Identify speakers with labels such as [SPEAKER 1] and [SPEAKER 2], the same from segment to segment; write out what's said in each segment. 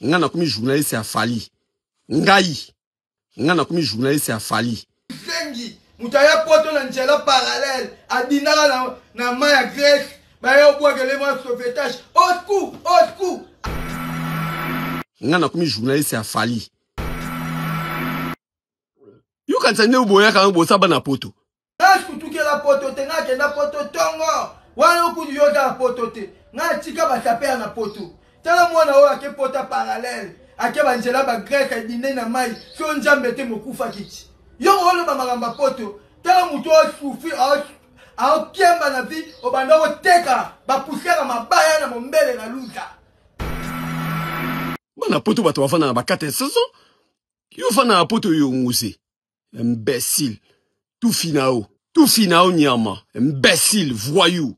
[SPEAKER 1] Nga na komi journaliste ya fali. Ngai. Nga na komi journaliste ya fali.
[SPEAKER 2] Zengi, mutaya poto na njela parallèle. Adinala na maya Grèce. Bayo bois que les mois sauvetage. Au secours.
[SPEAKER 1] Nga na komi journaliste ya fali. You can say no boya kan bo saba na poto.
[SPEAKER 2] Est-ce que la poto te nga kenda poto tongo. Wana ku yo da poto te. Nga tika ba taper na poto. Tala mwana oyo ake pota parallèle. Ake banjela ba grec adine na mai. So njambe te mokufa kiti. Yo ole ba magamba poto. Tala muto soufi a kiemba na vi obanda ko teka ba poussera mabaya na mombele na luza.
[SPEAKER 1] Bana poto bato bafana na ba 4 saison. Yo fana na poto yo nguse. Imbécile. Tout finao nyama. Imbécile, voyou.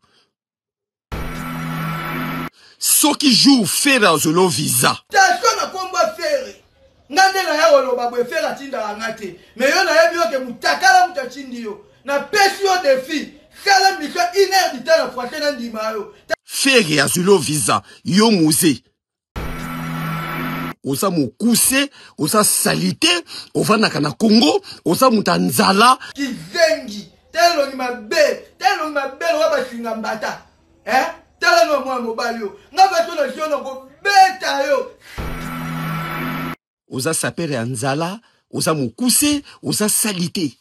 [SPEAKER 1] Ceux qui jouent faire zolo visa.
[SPEAKER 2] T'as na combat faire. Ngande na ya wolo babwe faire tinda ngate. Mais yo na yebi yo ke mutakala mutachindi yo. Na pesi yo défi. Kala mika inédit na frotter na ndima yo.
[SPEAKER 1] Faire ya zolo visa. Yo musée. Osa mukuse, osa salite, ovana na Congo, osa mutanzala.
[SPEAKER 2] Kizengi, telo ni mabe, waba singa mbata. Telo no mwa mobali yo. Ngaba to na jono ko beta yo.
[SPEAKER 1] Osa sapere anzala, osa mukuse, osa salite.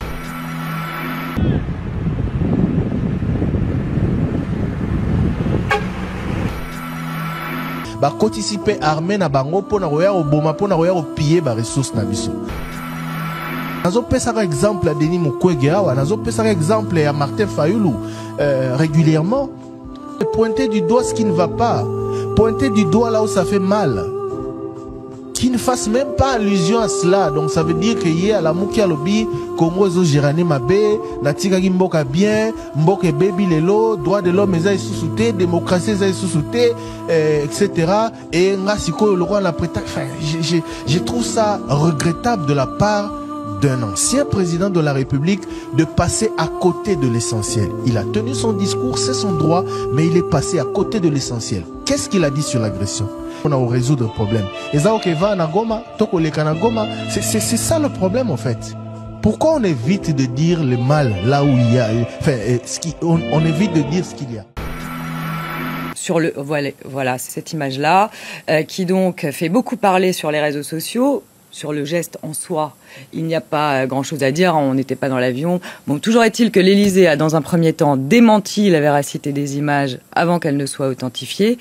[SPEAKER 3] Ba participer armée na bango pona roya oboma pona roya opiller ba ressources na biso. Nazo pesa ka exemple à Denis Mukwege awa, nazo pesa ka exemple à Martin Fayulu régulièrement pointer du doigt ce qui ne va pas, pointer du doigt là où ça fait mal. Qui ne fasse même pas allusion à cela. Donc ça veut dire que y a la mouki à lobby, Congo zo girane mabe, natika ki mboka bien, mboka baby lelo, droit de l'homme eza sous-souté, démocratie eza sous-souté, etc. Et nga siko le roi la prêta. Enfin, je trouve ça regrettable de la part d'un ancien président de la République de passer à côté de l'essentiel. Il a tenu son discours, c'est son droit, mais il est passé à côté de l'essentiel. Qu'est-ce qu'il a dit sur l'agression? On a résoudre le problème. C'est ça le problème en fait. Pourquoi on évite de dire le mal là où il y a, enfin, on évite de dire ce qu'il y a.
[SPEAKER 4] Sur le voilà cette image là qui donc fait beaucoup parler sur les réseaux sociaux. Sur le geste en soi, il n'y a pas grand-chose à dire, on n'était pas dans l'avion. Bon, toujours est-il que l'Élysée a dans un premier temps démenti la véracité des images avant qu'elles ne soient authentifiées.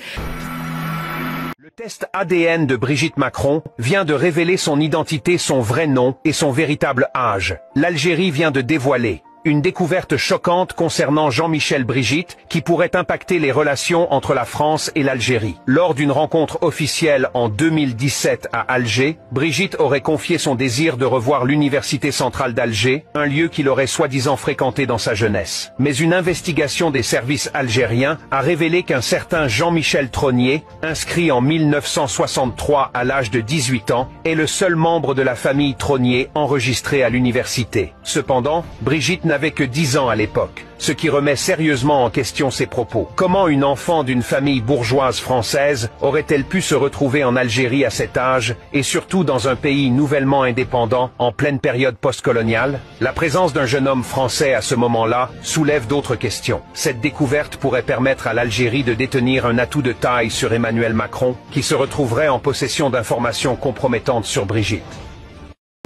[SPEAKER 5] Le test ADN de Brigitte Macron vient de révéler son identité, son vrai nom et son véritable âge. L'Algérie vient de dévoiler une découverte choquante concernant Jean-Michel Brigitte qui pourrait impacter les relations entre la France et l'Algérie. Lors d'une rencontre officielle en 2017 à Alger, Brigitte aurait confié son désir de revoir l'Université centrale d'Alger, un lieu qu'il aurait soi-disant fréquenté dans sa jeunesse. Mais une investigation des services algériens a révélé qu'un certain Jean-Michel Tronier, inscrit en 1963 à l'âge de 18 ans, est le seul membre de la famille Tronier enregistré à l'université. Cependant, Brigitte n'avait que 10 ans à l'époque, ce qui remet sérieusement en question ses propos. Comment une enfant d'une famille bourgeoise française aurait-elle pu se retrouver en Algérie à cet âge, et surtout dans un pays nouvellement indépendant en pleine période postcoloniale? La présence d'un jeune homme français à ce moment-là soulève d'autres questions. Cette découverte pourrait permettre à l'Algérie de détenir un atout de taille sur Emmanuel Macron, qui se retrouverait en possession d'informations compromettantes sur Brigitte.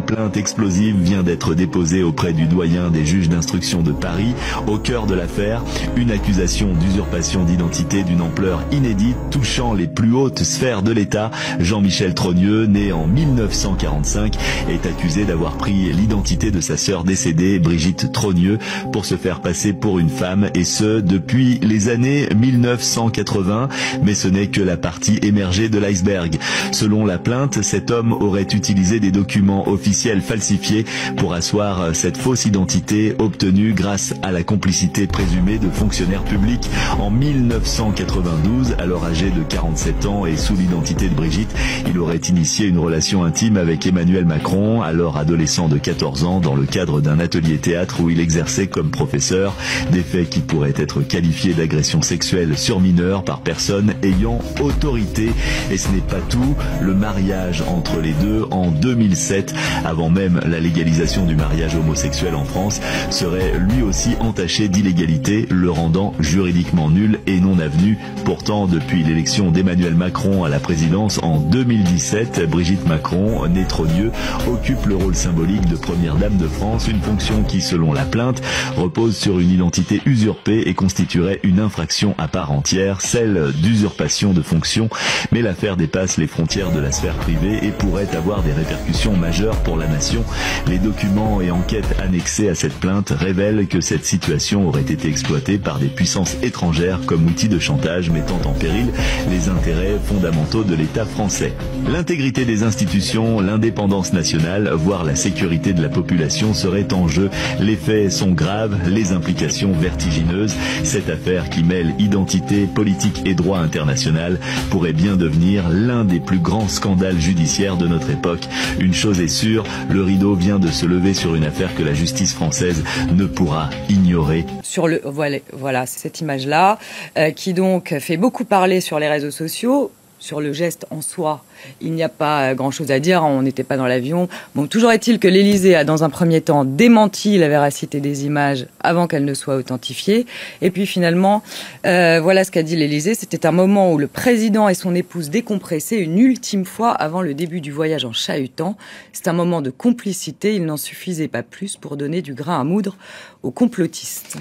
[SPEAKER 6] Plainte explosive vient d'être déposée auprès du doyen des juges d'instruction de Paris. Au cœur de l'affaire, une accusation d'usurpation d'identité d'une ampleur inédite touchant les plus hautes sphères de l'État. Jean-Michel Trogneux, né en 1945, est accusé d'avoir pris l'identité de sa sœur décédée, Brigitte Trogneux, pour se faire passer pour une femme, et ce, depuis les années 1980. Mais ce n'est que la partie émergée de l'iceberg. Selon la plainte, cet homme aurait utilisé des documents officiels officiels falsifiés pour asseoir cette fausse identité obtenue grâce à la complicité présumée de fonctionnaires publics. En 1992, alors âgé de 47 ans et sous l'identité de Brigitte, il aurait initié une relation intime avec Emmanuel Macron, alors adolescent de 14 ans, dans le cadre d'un atelier théâtre où il exerçait comme professeur, des faits qui pourraient être qualifiés d'agression sexuelle sur mineurs par personne ayant autorité. Et ce n'est pas tout, le mariage entre les deux en 2007, avant même la légalisation du mariage homosexuel en France, serait lui aussi entaché d'illégalité, le rendant juridiquement nul et non avenu. Pourtant, depuis l'élection d'Emmanuel Macron à la présidence en 2017, Brigitte Macron, née Trogneux, occupe le rôle symbolique de première dame de France, une fonction qui, selon la plainte, repose sur une identité usurpée et constituerait une infraction à part entière, celle d'usurpation de fonction. Mais l'affaire dépasse les frontières de la sphère privée et pourrait avoir des répercussions majeures pour la nation. Les documents et enquêtes annexés à cette plainte révèlent que cette situation aurait été exploitée par des puissances étrangères comme outil de chantage mettant en péril les intérêts fondamentaux de l'État français. L'intégrité des institutions, l'indépendance nationale, voire la sécurité de la population seraient en jeu. Les faits sont graves, les implications vertigineuses. Cette affaire qui mêle identité, politique et droit international pourrait bien devenir l'un des plus grands scandales judiciaires de notre époque. Une chose est sûre, le rideau vient de se lever sur une affaire que la justice française ne pourra ignorer.
[SPEAKER 4] Voilà, c'est cette image-là qui donc fait beaucoup parler sur les réseaux sociaux. Sur le geste en soi, il n'y a pas grand-chose à dire, on n'était pas dans l'avion. Bon, toujours est-il que l'Élysée a dans un premier temps démenti la véracité des images avant qu'elles ne soient authentifiées. Et puis finalement, voilà ce qu'a dit l'Élysée. C'était un moment où le président et son épouse décompressaient une ultime fois avant le début du voyage en chahutant. C'est un moment de complicité, il n'en suffisait pas plus pour donner du grain à moudre aux complotistes.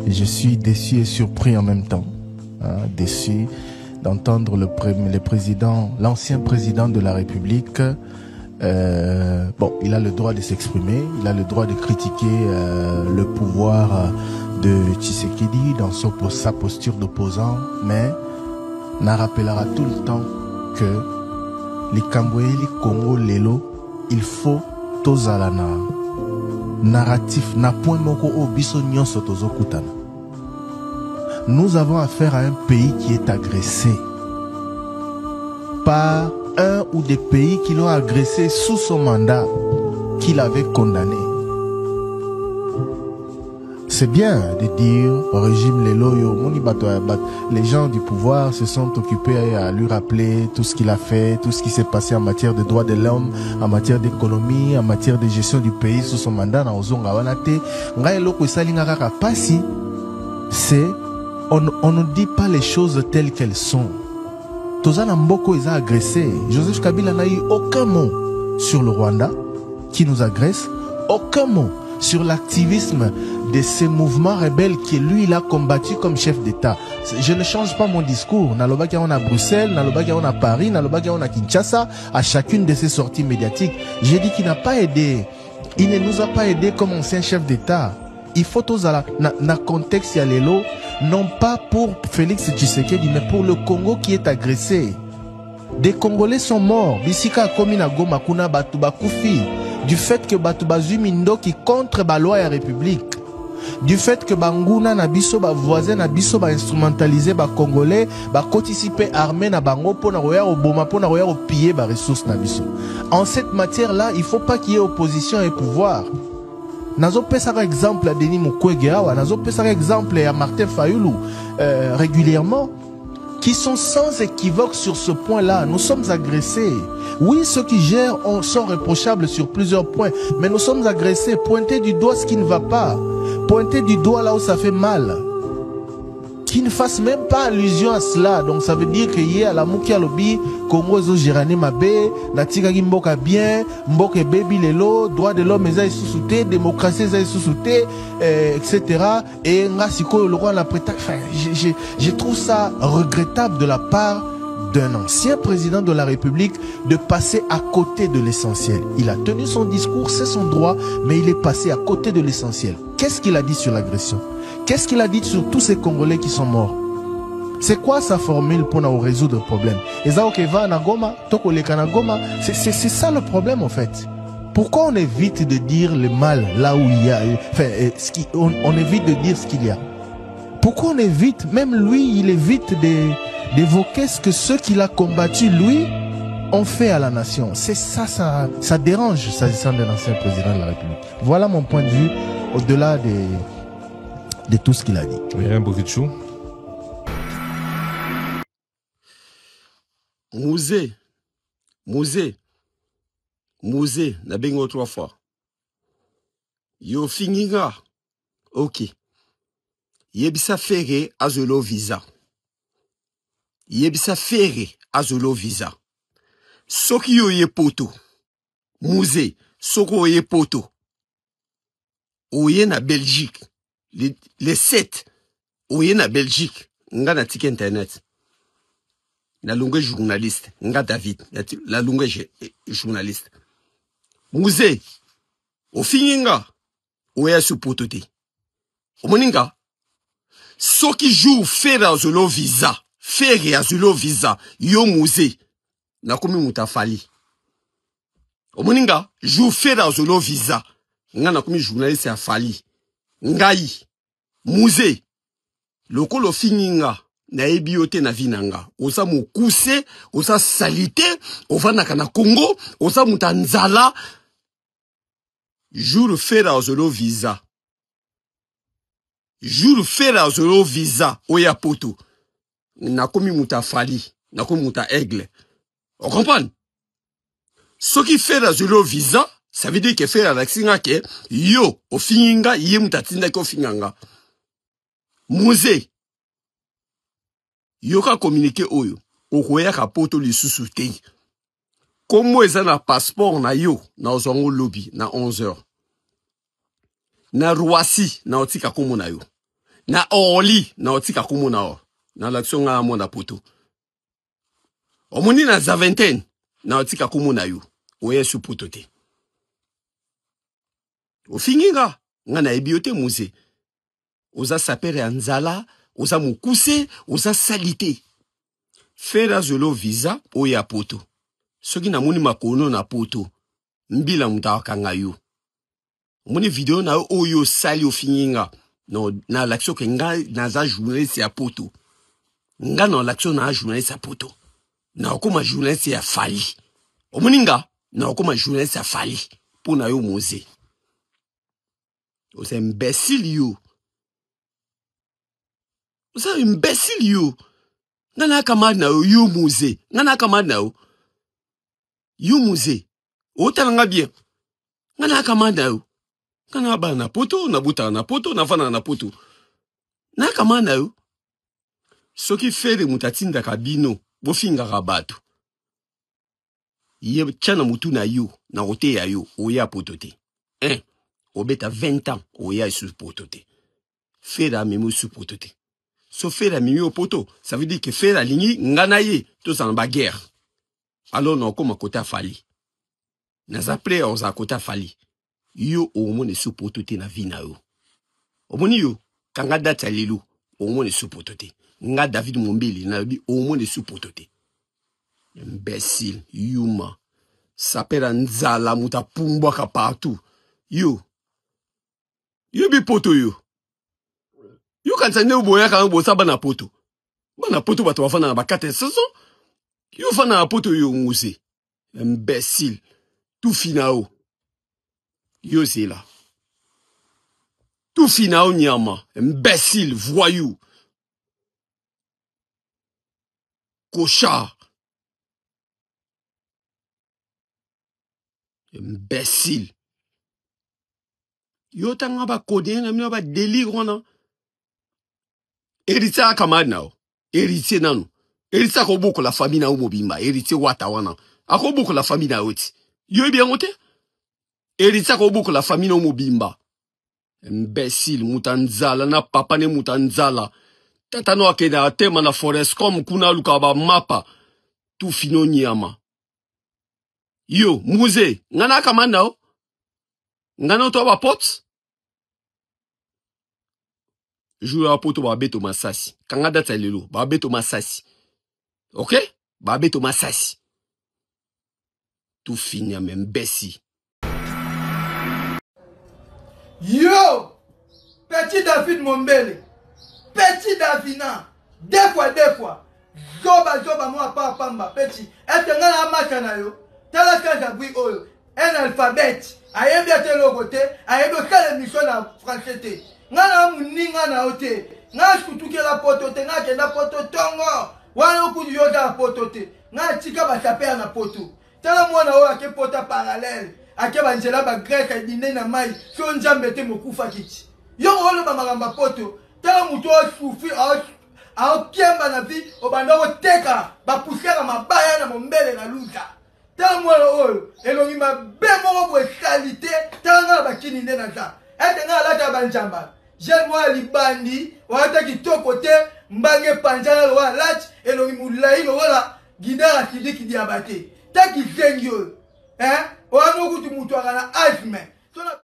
[SPEAKER 3] Je suis déçu et surpris en même temps. Déçu d'entendre l'ancien président de la République. Bon, il a le droit de s'exprimer, il a le droit de critiquer le pouvoir de Tshisekedi dans sa posture d'opposant, mais on rappellera tout le temps que les Camboués, les Congo, Lelo, il faut tozalana narratif na point moko obiso nyonso tozokutana. Nous avons affaire à un pays qui est agressé par un ou des pays qui l'ont agressé sous son mandat, qu'il avait condamné. C'est bien de dire au régime les gens du pouvoir se sont occupés à lui rappeler tout ce qu'il a fait, tout ce qui s'est passé en matière de droits de l'homme, en matière d'économie, en matière de gestion du pays sous son mandat. C'est on ne dit pas les choses telles qu'elles sont. Tozana Mboko les a agressés. Joseph Kabila n'a eu aucun mot sur le Rwanda qui nous agresse, aucun mot sur l'activisme de ces mouvements rebelles que lui il a combattu comme chef d'État. Je ne change pas mon discours. Nalobaki on a Bruxelles, Nalobaki on a Paris, Nalobaki on a Kinshasa, à chacune de ces sorties médiatiques. J'ai dit qu'il n'a pas aidé. Il ne nous a pas aidé comme ancien chef d'État. Il faut tous à la contexte y aller là, non pas pour Félix Tshisekedi, mais pour le Congo qui est agressé. Des Congolais sont morts. Bisika Komina Goma Kuna Batuba Koufi. Du fait que Batuba Zumindo qui contre la loi et la République. Du fait que Banguna Nabiso, ba voisin Nabiso, ba instrumentalisé, ba Congolais, ba participer armé na bango pour na roya au boma, pour na roya au piller ba ressources Nabiso. En cette matière-là, il ne faut pas qu'il y ait opposition et pouvoir. Nazo pesara exemple à Denis Mukwege, nazo pesara exemple à Martin Fayulu régulièrement, qui sont sans équivoque sur ce point-là. Nous sommes agressés. Oui, ceux qui gèrent sont reprochables sur plusieurs points, mais nous sommes agressés. Pointer du doigt ce qui ne va pas. Pointer du doigt là où ça fait mal. Qui ne fasse même pas allusion à cela. Donc ça veut dire qu'il y a la mouki à lobby, Congo zo girane mabe, natika mboka bien, mboka baby lelo, droit de l'homme est sous-souté, démocratie est sous-souté, etc. Et ngasiko le roi la prétexte. Enfin, je trouve ça regrettable de la part d'un ancien président de la République de passer à côté de l'essentiel. Il a tenu son discours, c'est son droit, mais il est passé à côté de l'essentiel. Qu'est-ce qu'il a dit sur l'agression? Qu'est-ce qu'il a dit sur tous ces Congolais qui sont morts? C'est quoi sa formule pour nous résoudre le problème? C'est ça le problème en fait. Pourquoi on évite de dire le mal là où il y a, enfin, on évite de dire ce qu'il y a? Pourquoi on évite, même lui, il évite d'évoquer ce que ceux qu'il a combattu, lui, ont fait à la nation? C'est ça, ça dérange s'agissant de l'ancien président de la République. Voilà mon point de vue, au-delà de tout ce qu'il a dit.
[SPEAKER 7] Rien Bovichou.
[SPEAKER 1] Mouzé, na bengo 3 fois. Yo finginga. Ok. Yebisa fere azolo visa. Yebisa fere azolo visa. Soki yo ye poto. Mouzé, soko ye poto. Oye na Belgique. Les 7. Oye na Belgique. Nga na tike internet. La longue journaliste. Nga David. La longue journaliste. Mouzé. O fininga. Oye su potote. O moninga. Soki jou fere azolo visa. Fere azolo visa. Yo mouzé. Na komi mutafali. O moninga. Jou fere azolo visa. Nga na komi journaliste a fali. Ngai. Mouzé. Lokolo fininga. Na ebiote na vinanga. Osa mukuse. Osa salite. Ovana kana Congo. Osa mutanzala. Jour fera azolo visa. Jour fera azolo visa. Oya poto. Nakomi mutafali. Nakomi muta aigle. On comprend? Ce qui fait azolo visa. Ça veut dire que fait la singa ke. Yo. O fininga. Ye mutatinda ko finanga. Mouzé. Yoka communiqué oyo. Okoya ka poto li susute. Comment est-ce na passeport na yo na ozongo lobby na 11h. Na Roissy na otika komo na yo. Na Orly na otika komo na o. Na l'action nga mo na poto. Omoni na za vingtaine. Na otika kumuna yo. Oye su poto te. Ofinginga. Nga na ebiote muse. Oza sapere anzala. Oza mukuse. Oza salite. Fera zolo visa. Oya poto. Soki na moni makono na poto. Mbila mutawakanga yo. Omoni video na oyo sali ofinginga. No, na l'action que nga naza journaliste ya poto. Nga na l'action na journaliste ya poto. Na okoma journaliste ya fali. Omoninga na okoma journaliste ya fali. Pona yo mose. Oza imbécile yo. Oza imbécile yo. Nga na kamad na yo mose. Nga na kamad na yo. Yo mose. Ota nga bien. Nga na kamad na yo. Kana ba na poto, na buta na poto, na fana na poto. Na kama na yo. Soki fere mutatinda kabino, bofinga rabatu. Ye chana mutu na yo, na rote ya yo, oya potote. Obeta 20 ans, oya sous potote. Fere mimo sous potote. So fere mimo poto, ça veut dire que fere lingi ngana ye, tous en ba guerre. Alors non koma kota fali. Naza play oza kota fali. Yo omone supotote na vina yo. Omoni yo, kanga data lelu, omone supotote. Nga David Mombili na bi omone supotote. Imbécile, yuma. Sapera nzala muta pumbwa ka partout. Yo. Yo bi poto yo. Yo kansane uboya kanga bosa bana poto. Bana poto bato wafana na bakate saison. Yo fana na poto yo nguse. Imbécile. Tout finao. Yo c'est là. Tout finao nyama. Imbécile, voyou. Cochard. Imbécile. Yo tanga ba kodien na mina ba délire wana. Héritier akamad nao. Héritier nanu. Héritier akoboko la famille na umobimba. Héritier wata wana. Akoboko la famille na oti. Yo bien ote? Héritier akoboko la famille na umobimba. Imbécile, mutanzala na papa ne mutanzala. Tata no akeda atema na forest comme kuna luka ba mapa. Tu fino nyama. Yo, muze, ngana kamanda o? Ngana to ba pot? Jou a poto ba beto masasi. Kanga data lelo, ba beto masasi. OK? Ba beto masasi. Tu finya membesi.
[SPEAKER 2] Yo! Petit David Mombele. Petit Davina. Deux fois. Zoba moi pas pamba. Petit. Est-ce que ngana macha na yo? Tala kaza bui oyo. Un alphabet. Ayebi ate logote. Ayebi kale mission na français te. Ngana muninga na ote. Nga skutuke la poto te. Nga kenda poto tongo. Wana okudi yoda poto te. Nga tika ba taper na poto. Tala mwana oyo ake pota parallèle. Ake banjela ba grec dine na mai. So nzambe te mokufa kiti. Yo olo ba magamba poto. Tala muto soufi a kiemba na vi obanda oteka ba poussera mabaya na mombele na luta. Tala mwana oyo elongi mabe moko bo qualité tanga ba kini nde na za. Ete nga lata banjamba. Jeune moi libandi wata kitoko te mbange panjala wa lach elongi mulai lo wala gidara kidiki diabate. Taki zengyo. Wana okuti mutu akana asthme.